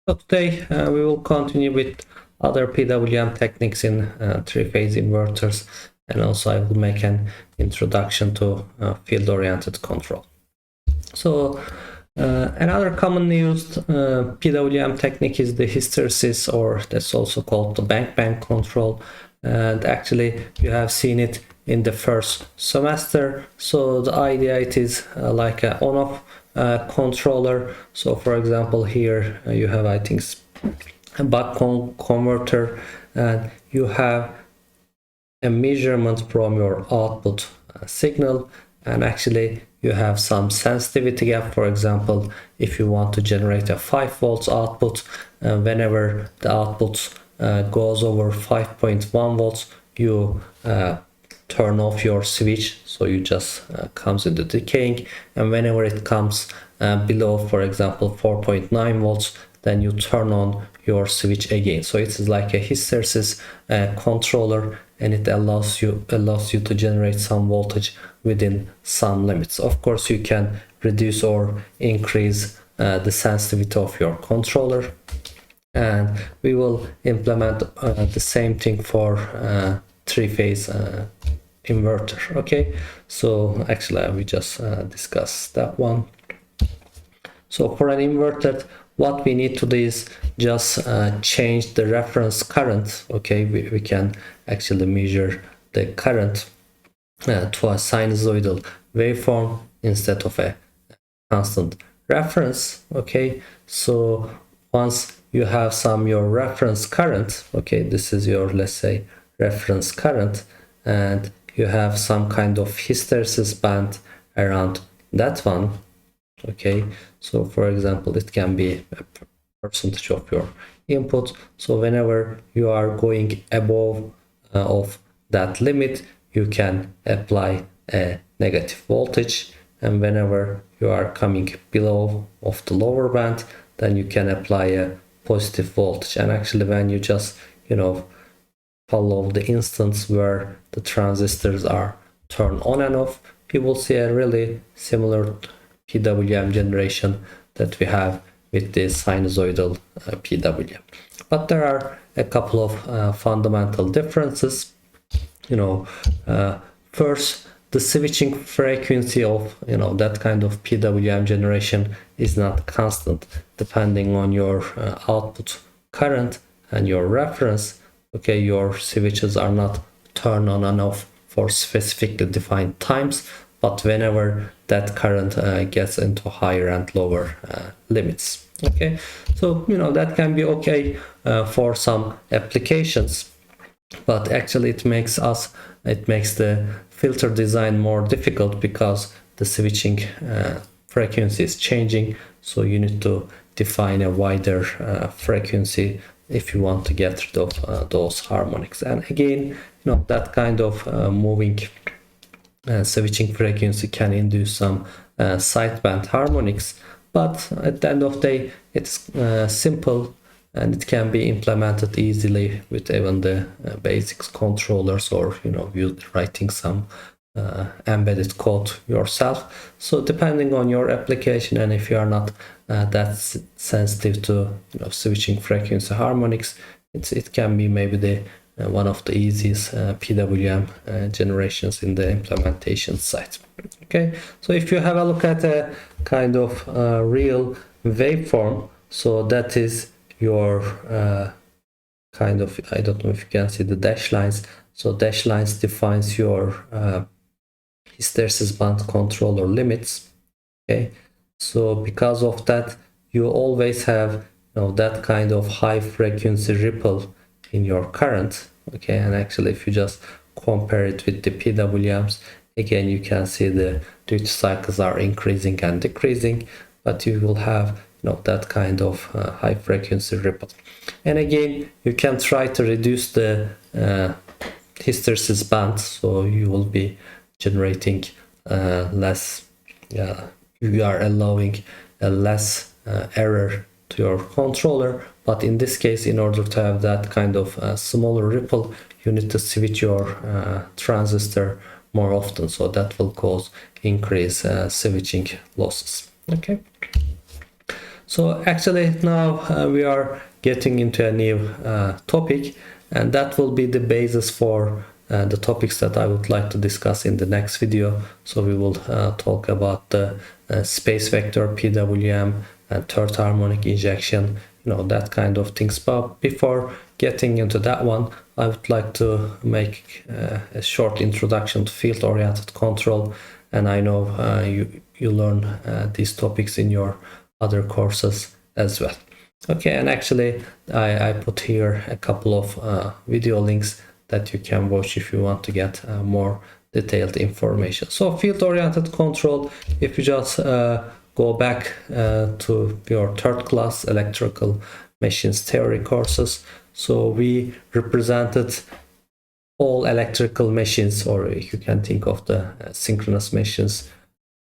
So today we will continue with other PWM techniques in three-phase inverters, and also I will make an introduction to field-oriented control. So another commonly used PWM technique is the hysteresis, or that's also called the bank control. And actually you have seen it in the first semester. So the idea, it is like an on-off controller. So for example, here you have, I think, a buck converter, and you have a measurement from your output signal, and actually you have some sensitivity gap. For example, if you want to generate a 5 volts output, whenever the output goes over 5.1 volts, you turn off your switch, so you just comes into decaying, and whenever it comes below, for example, 4.9 volts, then you turn on your switch again. So it is like a hysteresis controller, and it allows you to generate some voltage within some limits. Of course, you can reduce or increase the sensitivity of your controller, and we will implement the same thing for three-phase inverter. Okay, so actually we just discussed that one. So for an inverter, what we need to do is just change the reference current. Okay, we can actually measure the current to a sinusoidal waveform instead of a constant reference. Okay, so once you have your reference current, okay, this is your, let's say, reference current, and you have some kind of hysteresis band around that one. Okay, so for example, it can be a percentage of your input. So whenever you are going above of that limit, you can apply a negative voltage, and whenever you are coming below of the lower band, then you can apply a positive voltage. And actually, when you just follow the instance where the transistors are turned on and off, you will see a really similar PWM generation that we have with the sinusoidal PWM. But there are a couple of fundamental differences. First, the switching frequency of that kind of PWM generation is not constant, depending on your output current and your reference. Okay, your switches are not turned on and off for specifically defined times, but whenever that current gets into higher and lower limits. Okay, so that can be okay for some applications, but actually it makes the filter design more difficult, because the switching frequency is changing. So you need to define a wider frequency if you want to get rid of those harmonics. And again, that kind of moving switching frequency can induce some sideband harmonics, but at the end of the day, it's simple, and it can be implemented easily with even the basics controllers, or you writing some embedded code yourself. So depending on your application, and if you are not that sensitive to switching frequency harmonics, it can be maybe the one of the easiest PWM generations in the implementation side. Okay, so if you have a look at a kind of real waveform, so that is your kind of, I don't know if you can see the dash lines. So dash lines defines your hysteresis band controller limits. Okay, so because of that, you always have that kind of high frequency ripple in your current. Okay, and actually if you just compare it with the PWMs, again you can see the duty cycles are increasing and decreasing, but you will have that kind of high frequency ripple. And again, you can try to reduce the hysteresis band, so you will be generating less, you are allowing a less error to your controller. But in this case, in order to have that kind of smaller ripple, you need to switch your transistor more often, so that will cause increased switching losses. Okay, So actually now we are getting into a new topic, and that will be the basis for the topics that I would like to discuss in the next video. So we will talk about the space vector, PWM, and third harmonic injection, that kind of things. But before getting into that one, I would like to make a short introduction to field-oriented control. And I know you learn these topics in your other courses as well. Okay, and actually I put here a couple of video links that you can watch if you want to get more detailed information. So field-oriented control, if you just go back to your third class electrical machines theory courses, so we represented all electrical machines, or you can think of the synchronous machines,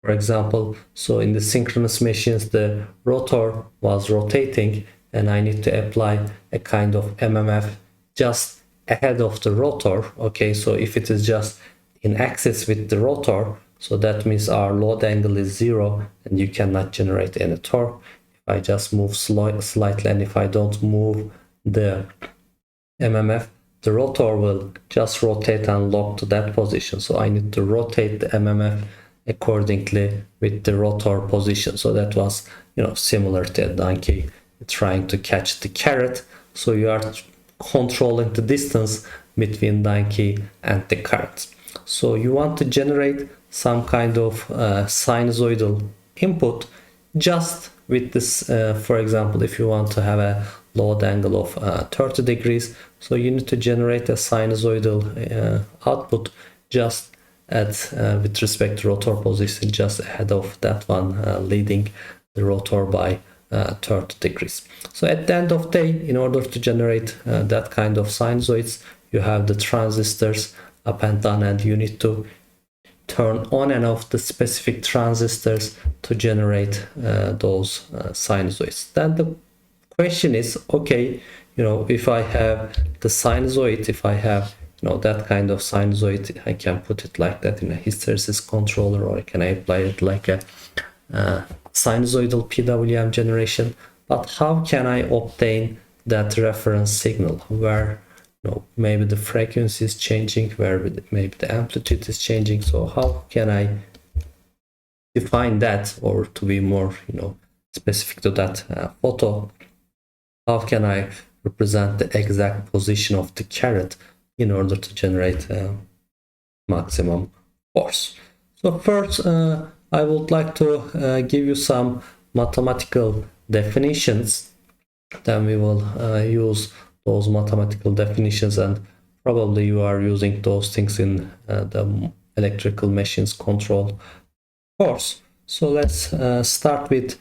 for example. So in the synchronous machines, the rotor was rotating, and I need to apply a kind of MMF just ahead of the rotor. Okay, so if it is just in axis with the rotor, so that means our load angle is 0 and you cannot generate any torque. If I just move slightly, and if I don't move the MMF, the rotor will just rotate and lock to that position. So I need to rotate the MMF accordingly with the rotor position. So that was, similar to a donkey trying to catch the carrot. So you are controlling the distance between donkey and the carrot. So you want to generate some kind of sinusoidal input just with this. For example, if you want to have a load angle of 30 degrees, so you need to generate a sinusoidal output just with respect to rotor position, just ahead of that one, leading the rotor by 30 degrees. So at the end of the day, in order to generate that kind of sinusoids, you have the transistors up and down, and you need to turn on and off the specific transistors to generate those sinusoids. Then the question is, okay, if I have the sinusoid, if I have that kind of sinusoid, I can put it like that in a hysteresis controller, or I can apply it like a sinusoidal PWM generation. But how can I obtain that reference signal where maybe the frequency is changing, where maybe the amplitude is changing? So how can I define that, or to be more specific to that photo, how can I represent the exact position of the carrot in order to generate maximum force? So first I would like to give you some mathematical definitions. Then we will use those mathematical definitions, and probably you are using those things in the electrical machines control course. So let's start with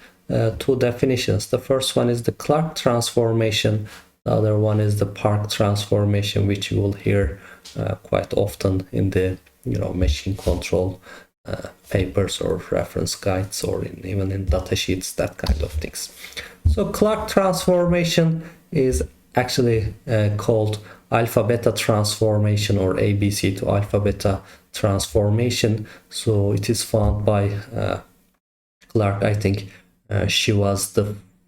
two definitions. The first one is the Clarke transformation. The other one is the Park transformation, which you will hear quite often in the machine control papers or reference guides, or even in data sheets, that kind of things. So Clarke transformation is actually called alpha beta transformation, or ABC to alpha beta transformation. So it is found by Clarke. I think she was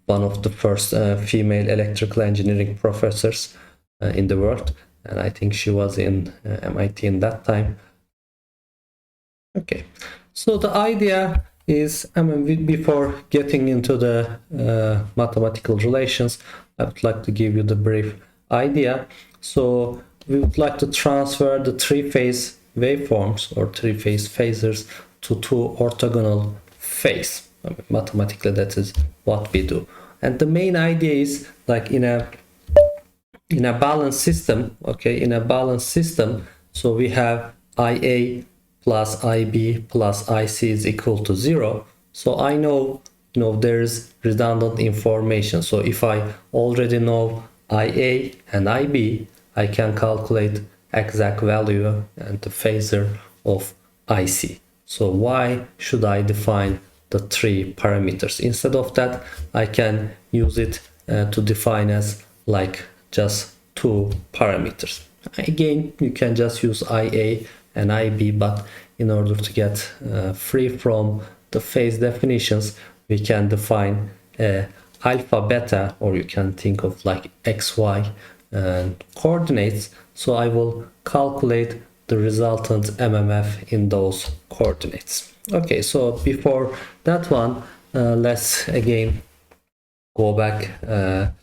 one of the first female electrical engineering professors in the world, and I think she was in MIT in that time. Okay, so the idea is, before getting into the mathematical relations, I would like to give you the brief idea. So we would like to transfer the three-phase waveforms, or three-phase phasors, to two orthogonal phase. Mathematically, that is what we do. And the main idea is, like in a balanced system, okay, in a balanced system, so we have IA plus IB plus IC is equal to 0. So I know, there is redundant information. So if I already know IA and IB, I can calculate exact value and the phasor of IC. So why should I define the three parameters? Instead of that, I can use it to define as like just two parameters. Again, you can just use IA and IB, but in order to get free from the phase definitions, we can define alpha beta, or you can think of like xy coordinates. So I will calculate the resultant MMF in those coordinates. Okay, so before that one, let's again go back to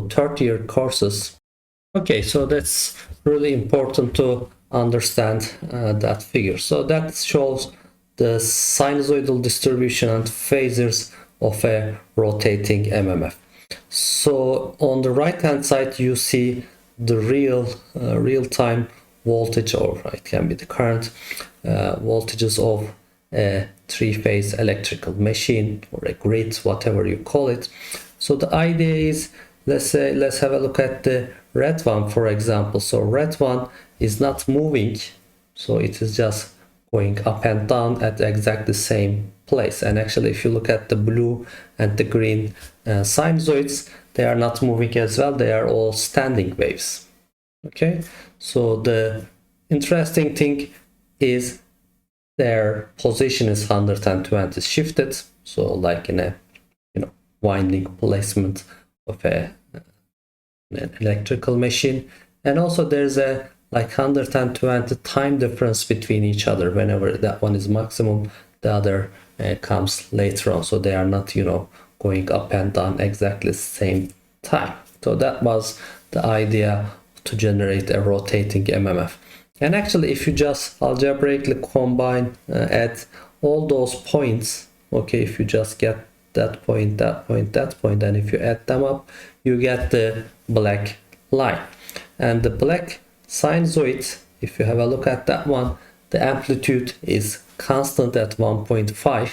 third-year courses. Okay, so that's really important to understand that figure. So that shows the sinusoidal distribution and phasors of a rotating MMF. So on the right hand side you see the real-time voltage, or it can be the current voltages of a three-phase electrical machine or a grid, whatever you call it. So the idea is, let's have a look at the red one, for example. So red one is not moving, so it is just going up and down at exactly the same place. And actually, if you look at the blue and the green sinusoids, they are not moving as well. They are all standing waves. Okay, so the interesting thing is their position is 120 shifted. So like in a winding placement of an electrical machine, and also there's a like 120 time difference between each other. Whenever that one is maximum, the other comes later on, so they are not going up and down exactly the same time. So that was the idea to generate a rotating MMF. And actually, if you just algebraically combine at all those points, okay, if you just get that point, that point, that point, and if you add them up, you get the black line. And the black sinusoid, if you have a look at that one, the amplitude is constant at 1.5,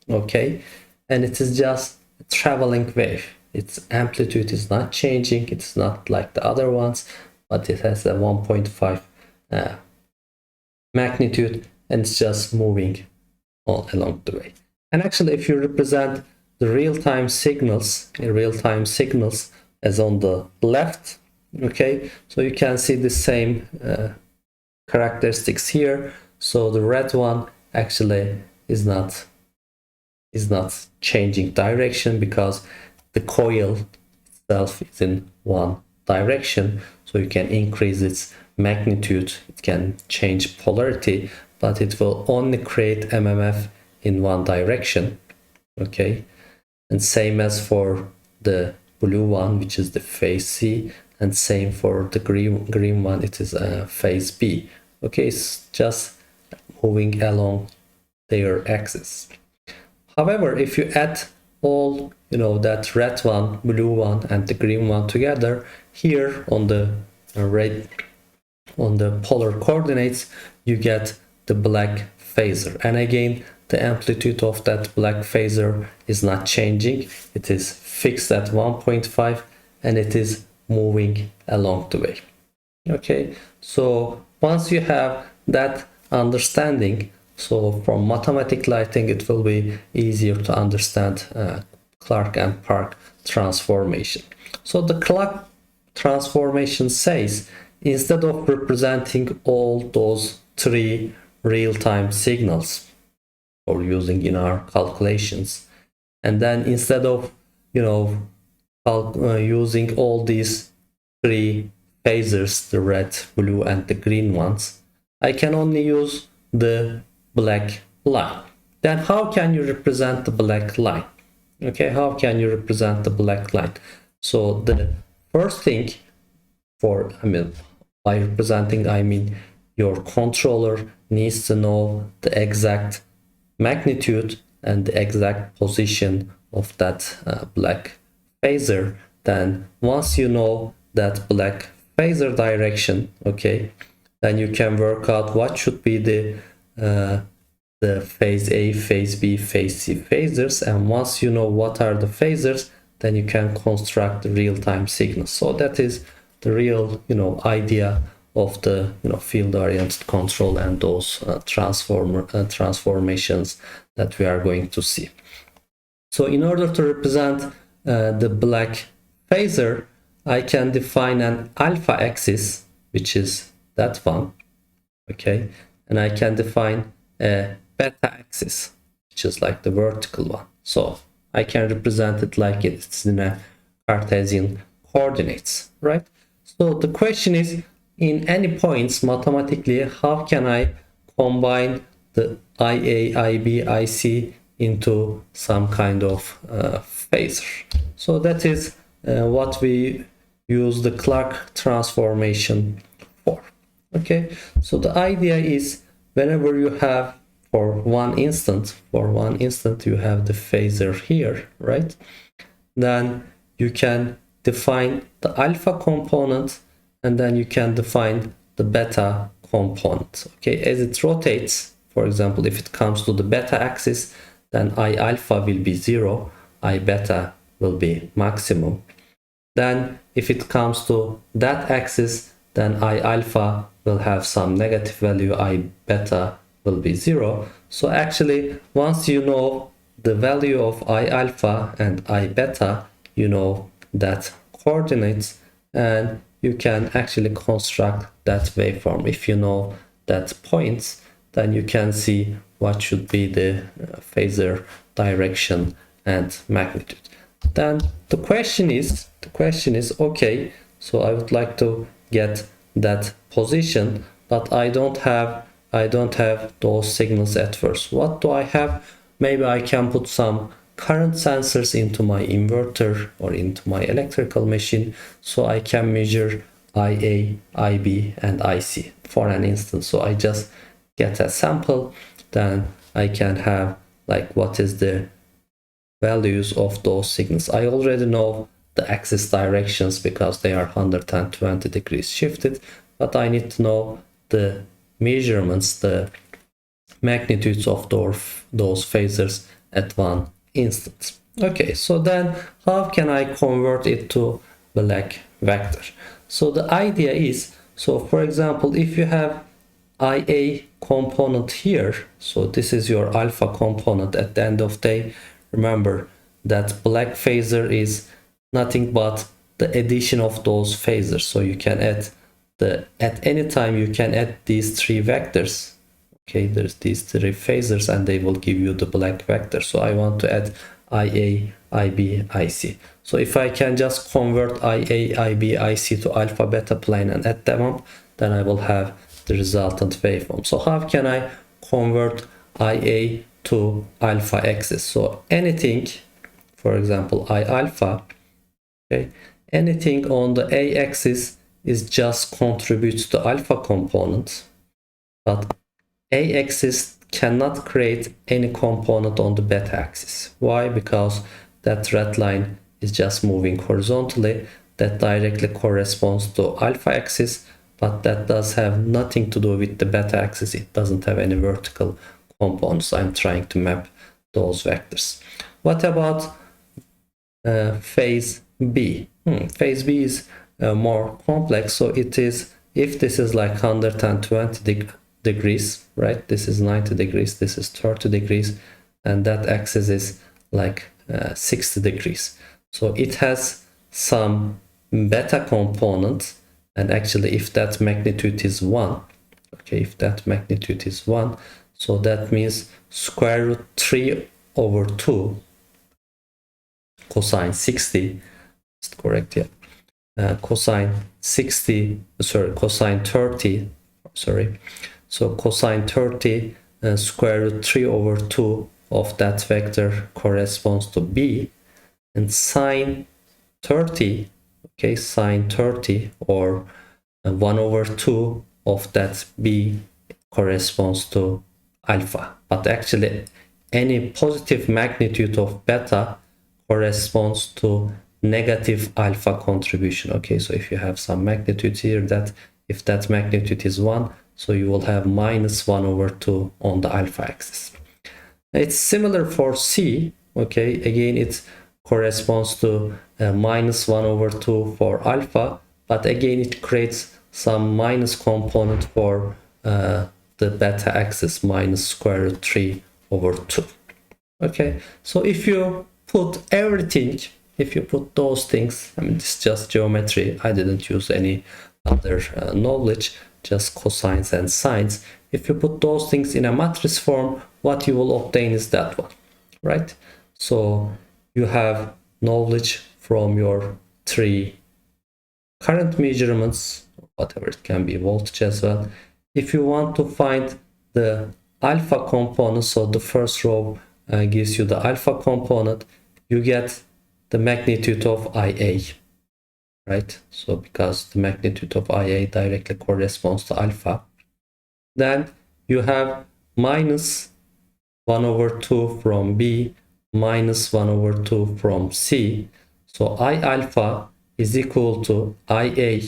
okay, and it is just a traveling wave. Its amplitude is not changing, it's not like the other ones, but it has a 1.5 magnitude, and it's just moving all along the way. And actually, if you represent the real-time signals as on the left, okay, so you can see the same characteristics here. So the red one actually is not changing direction because the coil itself is in one direction, so you can increase its magnitude, it can change polarity, but it will only create MMF in one direction. Okay, and same as for the blue one, which is the phase C, and same for the green one, it is phase B. Okay, it's just moving along their axis. However, if you add all that red one, blue one, and the green one together, here on the polar coordinates, you get the black phasor. And again, the amplitude of that black phasor is not changing. It is fixed at 1.5, and it is moving along the way. Okay, so once you have that understanding, so from mathematical, I think it will be easier to understand Clarke and Park transformation. So the Clarke transformation says, instead of representing all those three real-time signals or using in our calculations, and then instead of using all these three phasors, the red, blue, and the green ones, I can only use the black line. Then how can you represent the black line? Okay, how can you represent the black line? So the first thing by representing, I mean your controller needs to know the exact magnitude and the exact position of that black phasor. Then once you know that black phasor direction, okay, then you can work out what should be the phase A, phase B, phase C phasors. And once you know what are the phasors, then you can construct the real-time signals. So that is the real idea of the field-oriented control and those transformations that we are going to see. So in order to represent the black phasor, I can define an alpha axis, which is that one, okay, and I can define a beta axis, which is like the vertical one. So I can represent it like it's in a Cartesian coordinates, right? So the question is, in any points mathematically, how can I combine the IA, IB, IC into some kind of phasor? So that is what we use the Clarke transformation for. Okay, so the idea is, whenever you have for one instant you have the phasor here, right? Then you can define the alpha component, and then you can define the beta component. Okay, as it rotates, for example, if it comes to the beta axis, then I alpha will be 0, I beta will be maximum. Then if it comes to that axis, then I alpha will have some negative value, I beta will be 0. So actually, once you know the value of I alpha and I beta, you know that coordinates, and you can actually construct that waveform. If you know that points, then you can see what should be the phasor direction and magnitude. Then the question is okay, so I would like to get that position, but I don't have those signals at first. What do I have? Maybe I can put some current sensors into my inverter or into my electrical machine, so I can measure IA, IB and IC for an instance. So I just get a sample, then I can have like what is the values of those signals. I already know the axis directions because they are 120 degrees shifted, but I need to know the measurements, the magnitudes of those phasors at one instant. Okay, so then how can I convert it to black vector? So the idea is, so for example, if you have IA component here, so this is your alpha component. At the end of the day, remember that black phasor is nothing but the addition of those phasors. So you can add at any time you can add these three vectors. Okay, there's these three phasors and they will give you the black vector. So I want to add IA, IB, IC. So if I can just convert IA, IB, IC to alpha beta plane and add them up, then I will have the resultant waveform. So how can I convert IA to alpha axis? So anything, for example, I alpha, okay, anything on the A axis is just contributes to alpha component, but A axis cannot create any component on the beta axis. Why? Because that red line is just moving horizontally. That directly corresponds to alpha axis, but that does have nothing to do with the beta axis. It doesn't have any vertical components. I'm trying to map those vectors. What about phase B? Phase B is more complex. So it is, if this is like 120 degrees, right? This is 90 degrees, this is 30 degrees, and that axis is like 60 degrees. So it has some beta component, and actually if that magnitude is 1, okay, if that magnitude is 1, so that means square root 3 over 2 cosine 60, is it correct? Yeah. Cosine 60, sorry, cosine 30, sorry. So cosine 30 square root 3 over 2 of that vector corresponds to B, and sine 30, okay, sine 30 or 1 over 2 of that B corresponds to alpha. But actually any positive magnitude of beta corresponds to negative alpha contribution. Okay, so if you have some magnitude here, that if that magnitude is 1, so you will have minus 1 over 2 on the alpha axis. It's similar for C. Okay, again it corresponds to minus 1 over 2 for alpha, but again it creates some minus component for the beta axis, minus square root 3 over 2. Okay, so if you put everything, if you put those things, I mean, it's just geometry, I didn't use any other knowledge, just cosines and sines. If you put those things in a matrix form, what you will obtain is that one, right? So you have knowledge from your 3 current measurements, whatever it can be, voltage as well. If you want to find the alpha component, so the first row gives you the alpha component, you get the magnitude of IA, right? So because the magnitude of IA directly corresponds to alpha, then you have minus 1 over 2 from B, minus 1 over 2 from C. So I alpha is equal to IA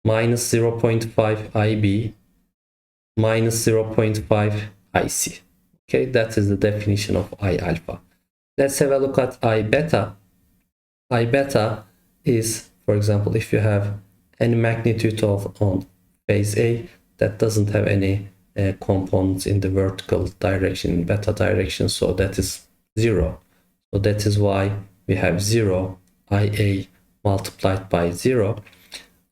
minus 0.5 IB minus 0.5 IC. Okay, that is the definition of I alpha. Let's have a look at I beta. I beta is, for example, if you have any magnitude of on phase A that doesn't have any components in the vertical direction, in beta direction, so that is 0. So that is why we have 0 IA multiplied by 0,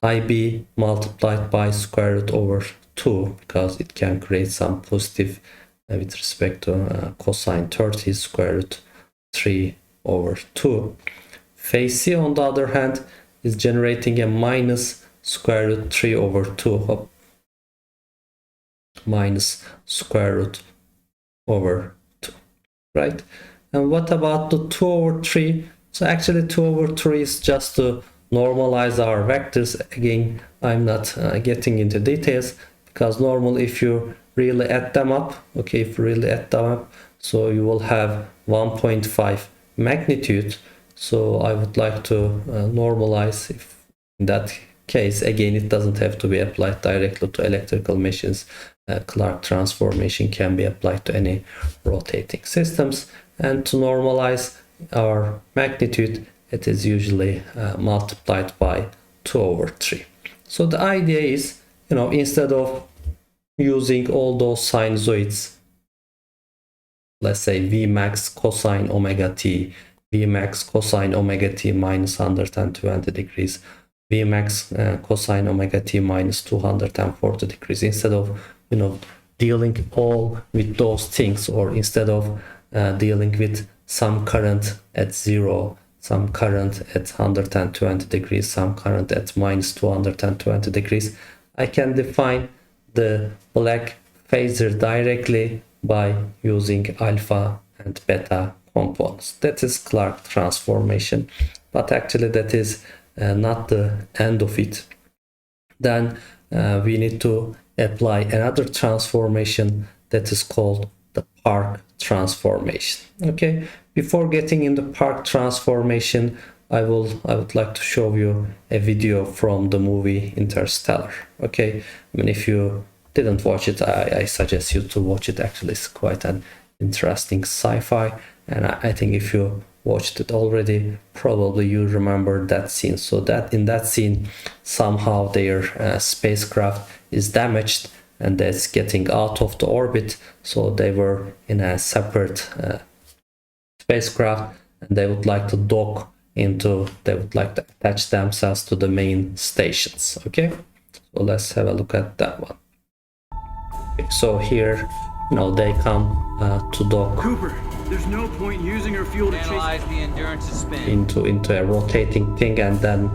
IB multiplied by square root over 2, because it can create some positive with respect to cosine 30, square root 3 over 2. Phase C, on the other hand, is generating a minus square root 3 over 2, minus square root over 2, right? And what about the 2 over 3? So actually 2 over 3 is just to normalize our vectors. Again, I'm not getting into details, because normally if you really add them up, okay, if you really add them up, so you will have 1.5 magnitude. So I would like to normalize. If in that case, again, it doesn't have to be applied directly to electrical machines. Clarke transformation can be applied to any rotating systems. And to normalize our magnitude, it is usually multiplied by 2 over 3. So the idea is, you know, instead of using all those sinusoids, let's say V max cosine omega t, V max cosine omega t minus 120 degrees, V max cosine omega t minus 240 degrees, instead of, you know, dealing all with those things, or instead of dealing with some current at 0, some current at 120 degrees, some current at minus 220 degrees, I can define the black phasor directly by using alpha and beta components. That is Clarke transformation, but actually that is not the end of it. Then we need to apply another transformation that is called the Park transformation. Okay, before getting in the Park transformation, I would like to show you a video from the movie Interstellar. Okay, I mean, if you didn't watch it, I suggest you to watch it. Actually, it's quite an interesting sci-fi, and I think if you watched it already, probably you remember that scene. So that in that scene, somehow their spacecraft is damaged and that's getting out of the orbit. So they were in a separate spacecraft, and they would like to dock into, they would like to attach themselves to the main stations. Okay, so let's have a look at that one. Okay, so here, you know, they come to dock. Cooper, there's no point using our fuel to analyze the endurance of spin. into a rotating thing, and then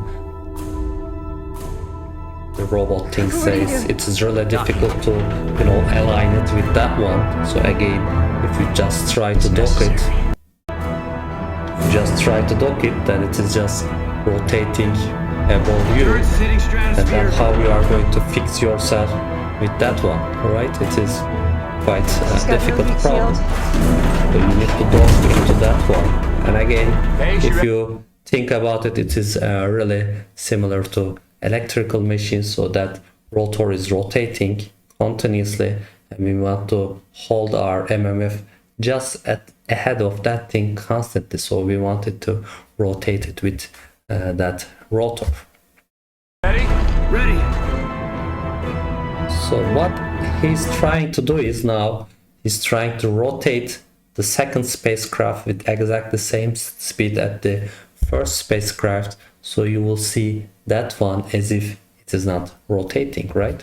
the robot thing says it is really difficult to, you know, align it with that one. So again, if you just try to dock it, then it is just rotating above you, and then how you are going to fix yourself with that one, right? It is quite a difficult problem. So you need to dock into that one. And again, if you think about it, it is really similar to electrical machines, so that rotor is rotating continuously, and we want to hold our MMF just ahead of that thing constantly. So we wanted to rotate it with that rotor. Ready? Ready. So what he's trying to do is, now he's trying to rotate the second spacecraft with exactly the same speed at the first spacecraft. So you will see that one as if it is not rotating, right?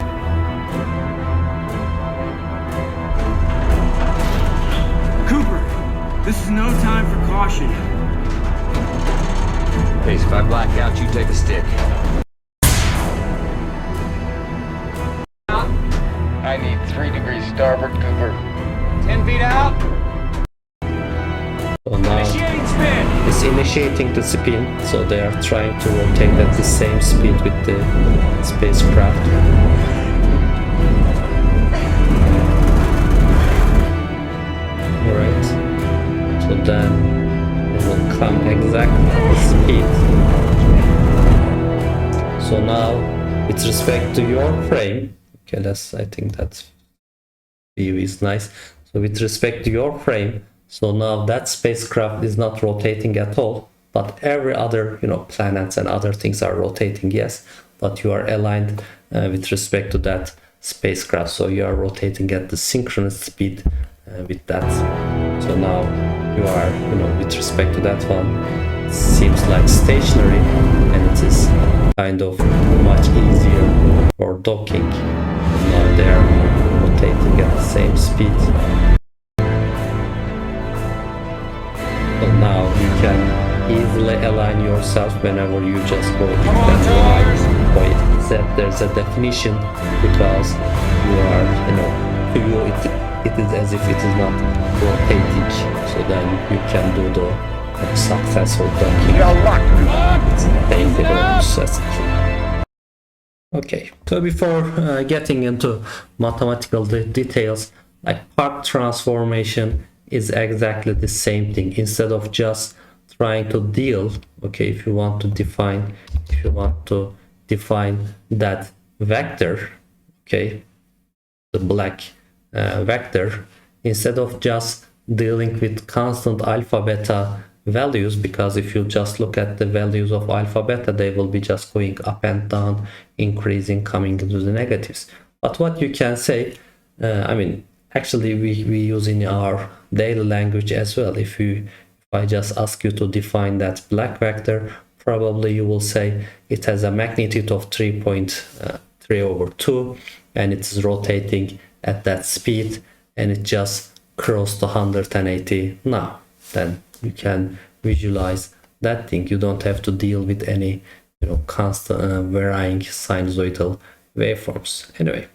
Cooper, This is no time for caution. Case, if I black out, you take a stick. I need 3 degrees starboard, Cooper. 10 feet out. So now Initiating spin. it's initiating the spin, so they are trying to rotate at the same speed with the spacecraft. Alright, so then it will come exactly at the speed. So now, with respect to your frame, okay, I think that view is nice. So with respect to your frame, so now that spacecraft is not rotating at all, but every other, planets and other things are rotating, yes, but you are aligned with respect to that spacecraft, so you are rotating at the synchronous speed with that. So now you are, with respect to that one, it seems like stationary, and it is kind of much easier for docking. Now they are rotating at the same speed. So now you can easily align yourself whenever you just go in that line. So there's a definition, because you are, to you it is as if it is not rotating. So then you can do the successful docking. Okay, so before getting into mathematical details, like Park transformation is exactly the same thing. Instead of just trying to deal, okay, if you want to define that vector, okay, the black vector, instead of just dealing with constant alpha beta values, because if you just look at the values of alpha beta, they will be just going up and down, increasing, coming into the negatives. But what you can say, actually we use in our daily language as well. If I just ask you to define that black vector, probably you will say it has a magnitude of 3.3/2, and it's rotating at that speed, and it just crossed 180 now. Then you can visualize that thing. You don't have to deal with any constant varying sinusoidal waveforms. Anyway,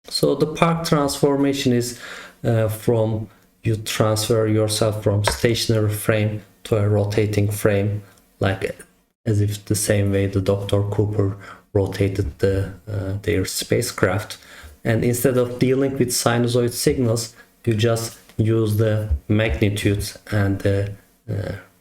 so the Park transformation is from you transfer yourself from stationary frame to a rotating frame, like as if the same way the Dr. Cooper rotated their spacecraft. And instead of dealing with sinusoid signals, you just use the magnitude and the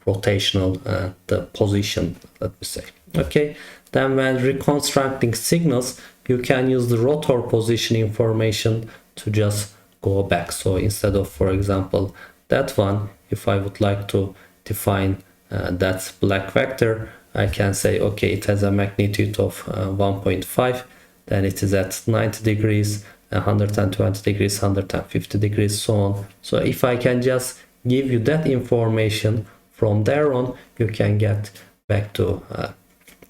rotational the position, let me say. Okay, then when reconstructing signals, you can use the rotor position information to just go back. So instead of, for example, that one, if I would like to define that black vector, I can say, okay, it has a magnitude of 1.5, then it is at 90 degrees, 120 degrees, 150 degrees, so on. So if I can just give you that information, from there on you can get back to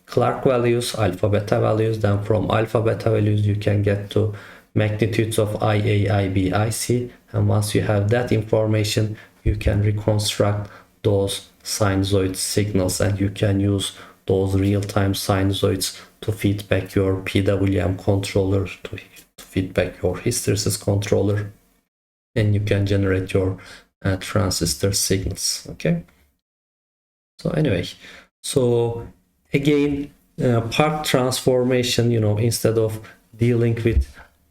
Clarke values, alpha beta values. Then from alpha beta values you can get to magnitudes of IA, IB, IC, and once you have that information, you can reconstruct those sinusoid signals, and you can use those real-time sinusoids to feedback your PWM controller, to feedback your hysteresis controller, and you can generate your transistor signals. Okay, so anyway, so again, Park transformation, instead of dealing with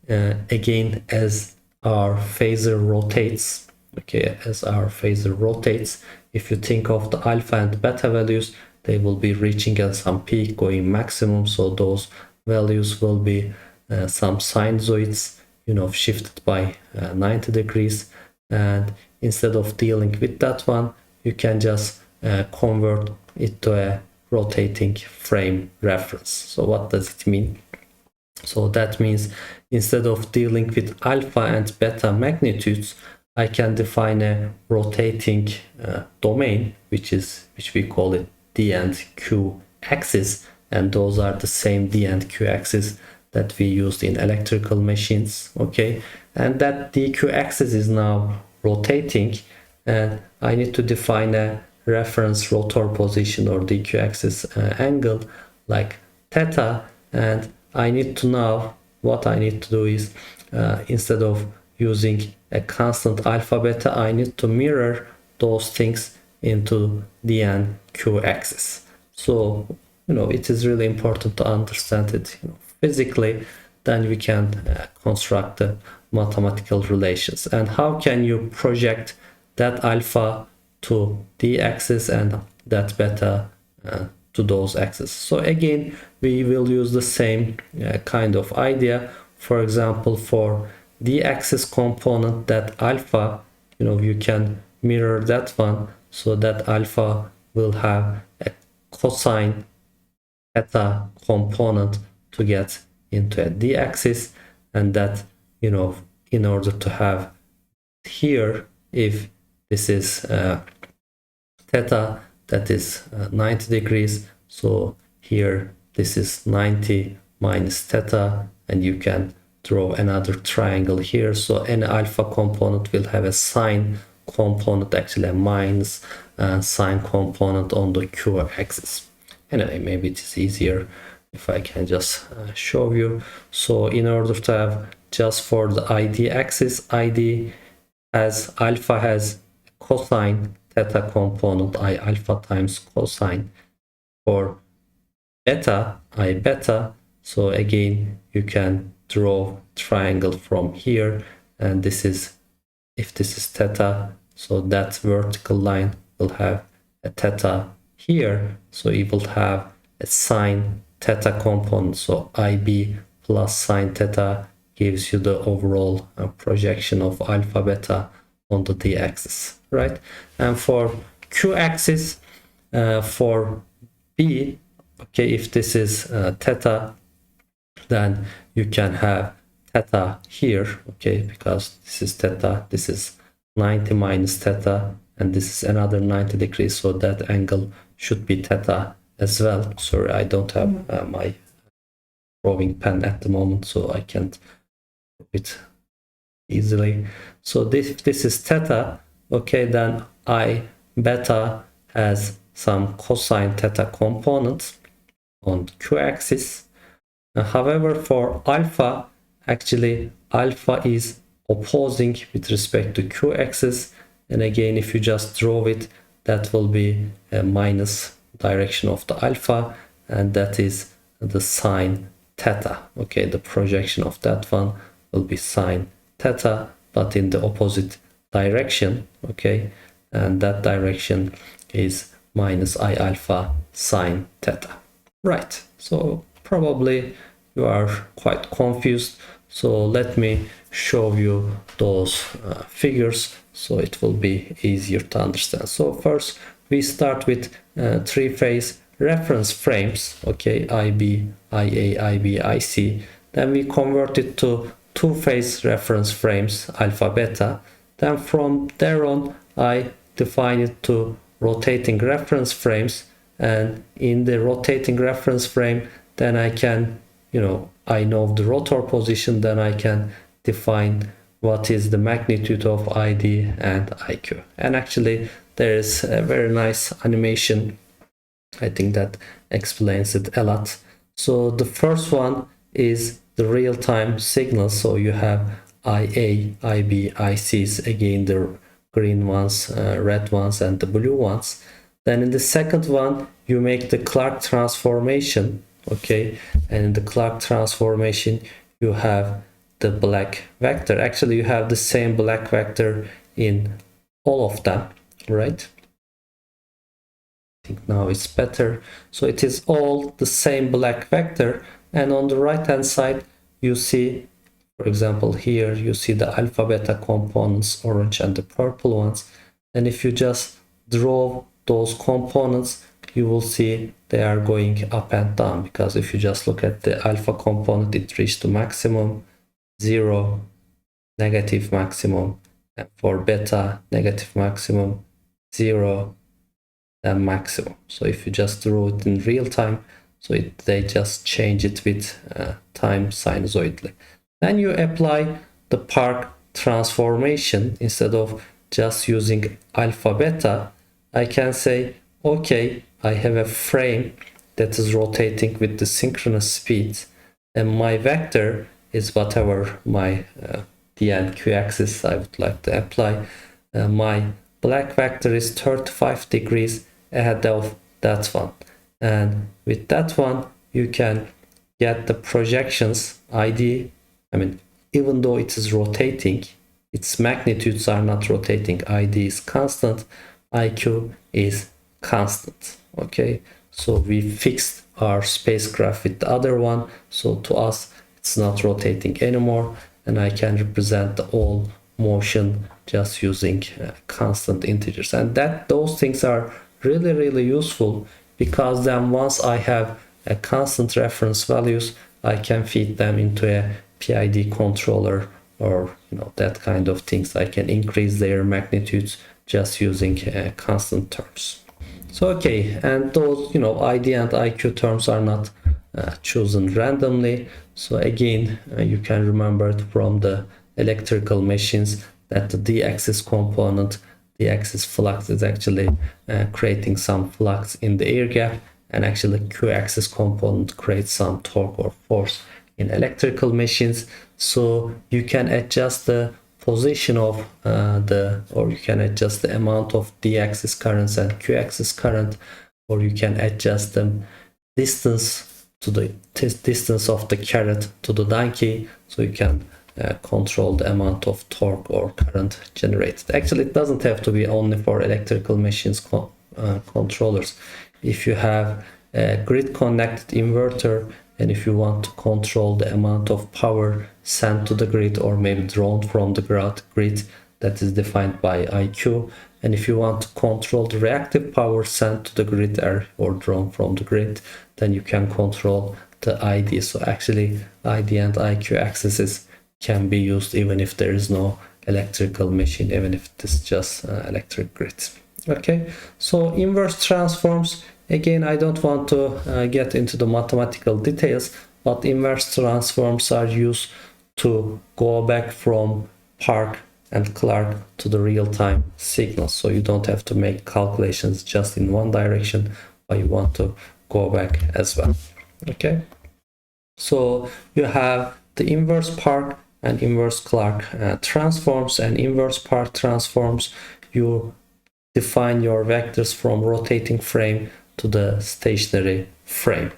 again as our phasor rotates, okay, as our phasor rotates, if you think of the alpha and beta values, they will be reaching at some peak, going maximum, so those values will be some sinusoids, shifted by 90 degrees, and instead of dealing with that one, you can just convert it to a rotating frame reference. So what does it mean? So that means instead of dealing with alpha and beta magnitudes, I can define a rotating domain, which we call it D and Q axis, and those are the same D and Q axis that we used in electrical machines. Okay, and that DQ axis is now rotating, and I need to define a reference rotor position or DQ axis angle like theta, and I need to know what I need to do is instead of using a constant alpha beta, I need to mirror those things into the NQ axis. So it is really important to understand it physically, then we can construct the mathematical relations. And how can you project that alpha to the axis and that beta to those axes? So again, we will use the same kind of idea. For example, for the axis component, that alpha, you can mirror that one, so that alpha will have a cosine theta component to get into a d-axis, and that in order to have here, if this is theta, that is 90 degrees, so here this is 90 minus theta, and you can draw another triangle here. So any alpha component will have a sine component, actually a minus sine component on the q axis. Anyway, maybe it is easier if I can just show you. So in order to have just for the ID axis, ID has alpha has cosine theta component, I alpha times cosine. For beta, I beta. So again, you can draw triangle from here, and this is, if this is theta, so that vertical line will have a theta here, so it will have a sine theta component. So IB plus sine theta gives you the overall projection of alpha beta on the d-axis, right? And for q-axis, for B, okay, if this is theta, then you can have theta here, okay, because this is theta, this is 90 minus theta, and this is another 90 degrees, so that angle should be theta as well. Sorry, I don't have my drawing pen at the moment, so I can't do it easily. So this is theta, okay, then I beta has some cosine theta components on the q-axis. However, for alpha, actually alpha is opposing with respect to q-axis, and again, if you just draw it, that will be a minus direction of the alpha, and that is the sine theta. Okay, the projection of that one will be sine theta, but in the opposite direction. Okay, and that direction is minus I alpha sine theta. Right, so probably you are quite confused, so let me show you those figures so it will be easier to understand. So first we start with three-phase reference frames, okay, IB, IA, IB, IC. Then we convert it to two-phase reference frames, alpha, beta. Then from there on I define it to rotating reference frames, and in the rotating reference frame, then I can, I know the rotor position, then I can define what is the magnitude of ID and IQ. And actually there is a very nice animation, I think, that explains it a lot. So the first one is the real-time signal, so you have IA, IB, ICs, again the green ones, red ones, and the blue ones. Then in the second one you make the Clarke transformation, okay, and in the Clarke transformation you have the black vector. Actually you have the same black vector in all of them, right? I think now it's better. So it is all the same black vector, and on the right hand side you see, for example, here you see the alpha beta components, orange and the purple ones, and if you just draw those components, you will see they are going up and down, because if you just look at the alpha component, it reached the maximum, 0, negative maximum, and for beta, negative maximum, 0, and maximum. So if you just draw it in real time, so they just change it with time sinusoidally. Then you apply the Park transformation. Instead of just using alpha beta, I can say, okay, I have a frame that is rotating with the synchronous speed, and my vector is whatever my D and Q axis I would like to apply. My black vector is 35 degrees ahead of that one, and with that one you can get the projections ID. I mean, even though it is rotating, its magnitudes are not rotating. ID is constant, IQ is constant. Okay, so we fixed our spacecraft with the other one, so to us it's not rotating anymore, and I can represent the whole motion just using constant integers. And those things are really useful, because then once I have a constant reference values, I can feed them into a PID controller, or that kind of things. I can increase their magnitudes just using constant terms. So okay, and those ID and IQ terms are not chosen randomly. So again, you can remember it from the electrical machines that the d-axis component, d-axis flux, is actually creating some flux in the air gap, and actually q-axis component creates some torque or force in electrical machines. So you can adjust the position of or you can adjust the amount of d-axis currents and q-axis current, or you can adjust the distance to the distance of the carrot to the donkey, so you can control the amount of torque or current generated. Actually, it doesn't have to be only for electrical machines controllers. If you have a grid connected inverter, and if you want to control the amount of power sent to the grid, or maybe drawn from the grid, that is defined by IQ, and if you want to control the reactive power sent to the grid or drawn from the grid, then you can control the ID. So actually ID and IQ axes can be used even if there is no electrical machine, even if it is just electric grid. Okay, so inverse transforms, again, I don't want to get into the mathematical details, but inverse transforms are used to go back from Park and Clarke to the real-time signals. So you don't have to make calculations just in one direction, but you want to go back as well. Okay, so you have the inverse Park and inverse Clarke transforms, and inverse Park transforms, you define your vectors from rotating frame to the stationary frame,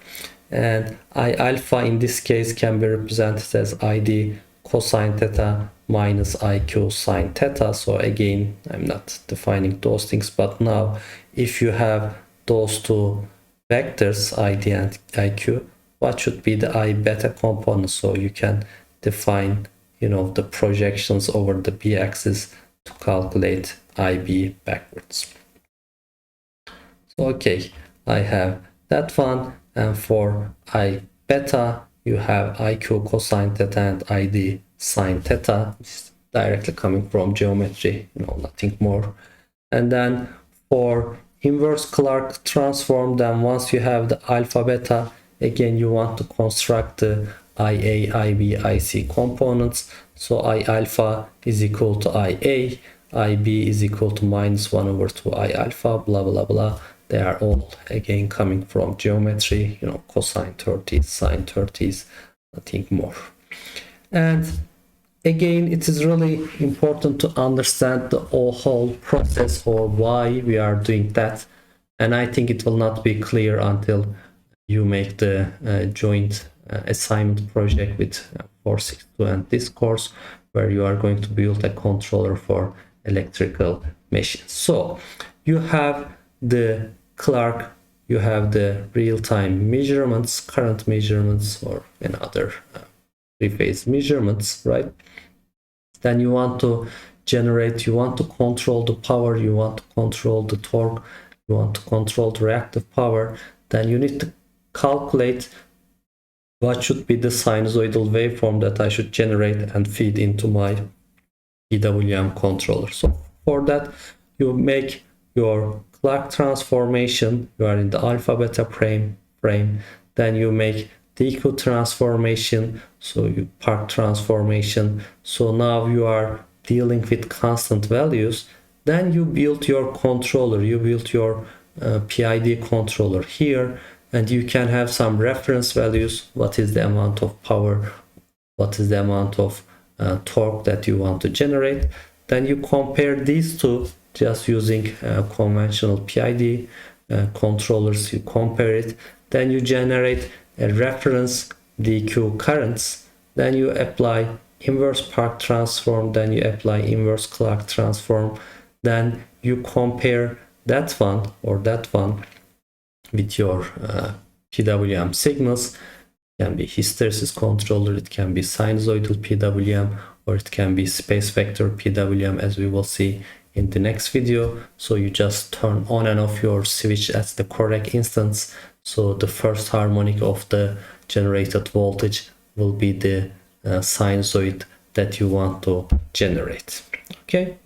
and I alpha in this case can be represented as ID cosine theta minus IQ sine theta. So again, I'm not defining those things, but now if you have those two vectors, ID and IQ, what should be the I beta component? So you can define the projections over the b-axis to calculate IB backwards. So okay, I have that one, and for I beta you have IQ cosine theta and ID sine theta. It's directly coming from geometry, nothing more. And then for inverse Clarke transform, then once you have the alpha beta, again you want to construct the IA, IB, IC components. So I alpha is equal to IA, IB is equal to minus 1 over 2 I alpha, blah blah blah. They are all again coming from geometry, cosine 30s, sine 30s, nothing more. And again, it is really important to understand the whole process, or why we are doing that. And I think it will not be clear until you make the joint assignment project with 462 and this course, where you are going to build a controller for electrical machines. So you have the Clarke, you have the real-time measurements, current measurements, or another three-phase measurements, right? Then you want to generate, you want to control the power, you want to control the torque, you want to control the reactive power. Then you need to calculate what should be the sinusoidal waveform that I should generate and feed into my PWM controller. So for that, you make your Clarke transformation, you are in the alpha beta frame, then you make the DQ transformation, so you Park transformation. So now you are dealing with constant values, Then you build your controller, you build your PID controller here, and you can have some reference values. What is the amount of power, what is the amount of torque that you want to generate. Then you compare these two just using conventional PID controllers. You compare it, then you generate a reference DQ currents, then you apply inverse Park transform, then you apply inverse Clarke transform, then you compare that one or that one with your PWM signals. It can be hysteresis controller, it can be sinusoidal PWM, or it can be space vector PWM, as we will see in the next video. So you just turn on and off your switch at the correct instance. So the first harmonic of the generated voltage will be the sinusoid that you want to generate. Okay,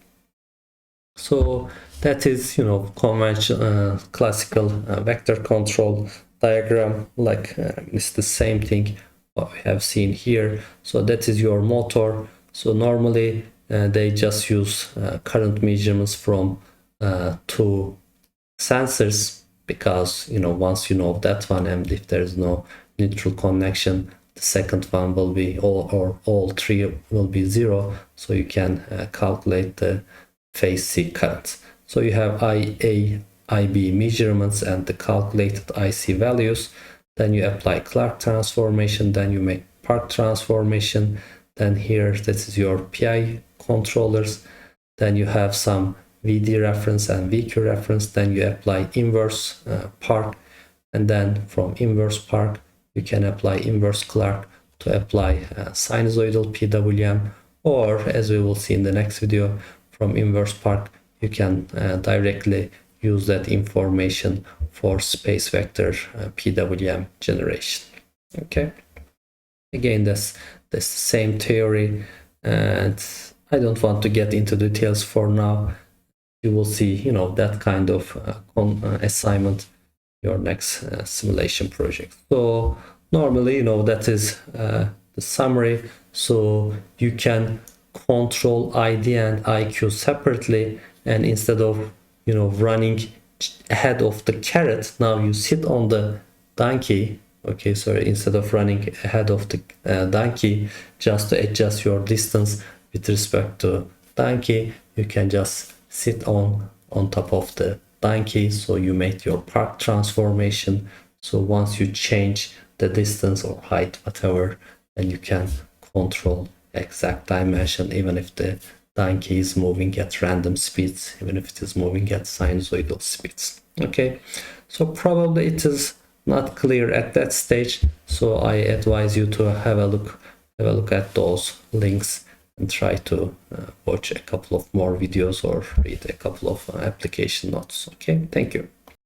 so that is, you know, conventional classical vector control diagram. Like it's the same thing what we have seen here. So that is your motor. So normally they just use current measurements from two sensors, because, you know, once you know that one, and if there is no neutral connection, the second one will be all three will be zero. So you can calculate the phase C current. So you have IA, IB measurements and the calculated IC values. Then you apply Clarke transformation, then you make Park transformation. Then here, this is your PI controllers. Then you have some VD reference and VQ reference. Then you apply inverse Park, and then from inverse Park you can apply inverse Clarke to apply sinusoidal PWM, or as we will see in the next video, from inverse Park you can directly use that information for space vector PWM generation. Okay, again, that's the same theory, and I don't want to get into details for now. You will see, you know, that kind of assignment your next simulation project. So normally, you know, that is the summary. So you can control ID and IQ separately, and instead of, you know, running ahead of the carrot, now you sit on the donkey. Okay, so instead of running ahead of the donkey just to adjust your distance with respect to donkey, you can just sit on top of the donkey. So you make your Park transformation. So once you change the distance or height, whatever, then you can control exact dimension, even if the donkey is moving at random speeds, even if it is moving at sinusoidal speeds. Okay, so probably it is not clear at that stage, so I advise you to have a look at those links and try to watch a couple of more videos or read a couple of application notes. Okay, thank you.